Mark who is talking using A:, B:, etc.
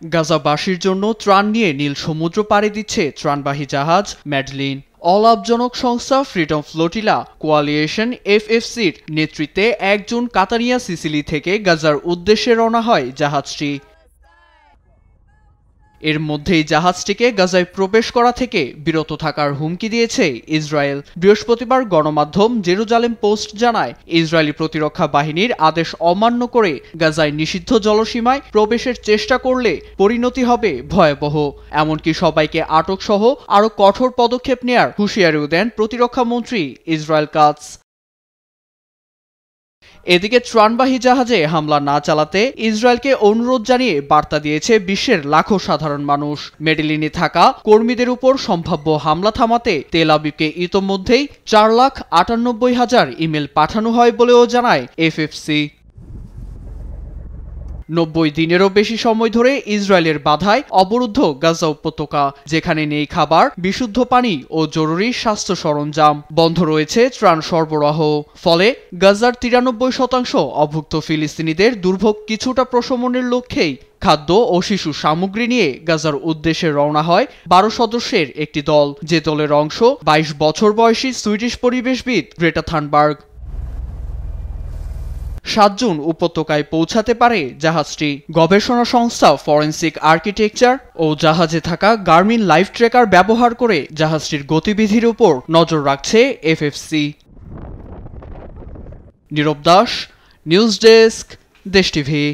A: গাজাবাসীর জন্য ত্রাণ নিয়ে নীল সমুদ্র পাড়ি দিচ্ছে ত্রাণবাহী জাহাজ ম্যাডলিন। অলাভজনক সংস্থা ফ্রিডম ফ্লোটিলা কোয়ালিয়েশন এফএফসির নেতৃত্বে ১ জুন কাতানিয়া সিসিলি থেকে গাজার উদ্দেশ্যে রওনা হয় জাহাজটি। এর মধ্যেই জাহাজটিকে গাজায় প্রবেশ করা থেকে বিরত থাকার হুমকি দিয়েছে ইসরায়েল। বৃহস্পতিবার গণমাধ্যম জেরুজালেম পোস্ট জানায়, ইসরায়েলি প্রতিরক্ষা বাহিনীর আদেশ অমান্য করে গাজায় নিষিদ্ধ জলসীমায় প্রবেশের চেষ্টা করলে পরিণতি হবে ভয়াবহ। এমনকি সবাইকে আটক সহ আরও কঠোর পদক্ষেপ নেয়ার হুঁশিয়ারিও দেন প্রতিরক্ষা মন্ত্রী ইসরায়েল কাটজ। এদিকে ত্রাণবাহী জাহাজে হামলা না চালাতে ইসরায়েলকে অনুরোধ জানিয়ে বার্তা দিয়েছে বিশ্বের লাখো সাধারণ মানুষ। মেডেলিনে থাকা কর্মীদের উপর সম্ভাব্য হামলা থামাতে তেল আবিবকে ইতোমধ্যেই 4,98,000 ইমেল পাঠানো হয় বলেও জানায় এফএফসি। ৯০ দিনেরও বেশি সময় ধরে ইসরায়েলের বাধায় অবরুদ্ধ গাজা উপত্যকা, যেখানে নেই খাবার, বিশুদ্ধ পানি ও জরুরি স্বাস্থ্য সরঞ্জাম। বন্ধ রয়েছে ত্রাণ সরবরাহ। ফলে গাজার 93% অভুক্ত ফিলিস্তিনিদের দুর্ভোগ কিছুটা প্রশমনের লক্ষ্যেই খাদ্য ও শিশু সামগ্রী নিয়ে গাজার উদ্দেশ্যে রওনা হয় ১২ সদস্যের একটি দল। যে দলের অংশ ২২ বছর বয়সী সুইডিশ পরিবেশবিদ গ্রেটা থানবার্গ। ৭ জুন উপত্যকায় পৌঁছাতে পারে জাহাজটি। গবেষণা সংস্থা ফরেনসিক আর্কিটেকচার ও জাহাজে থাকা গার্মিন লাইফ ট্র্যাকার ব্যবহার করে জাহাজটির গতিবিধির উপর নজর রাখছে এফএফসি। নীরব দাস, নিউজ ডেস্ক, দেশ টিভি।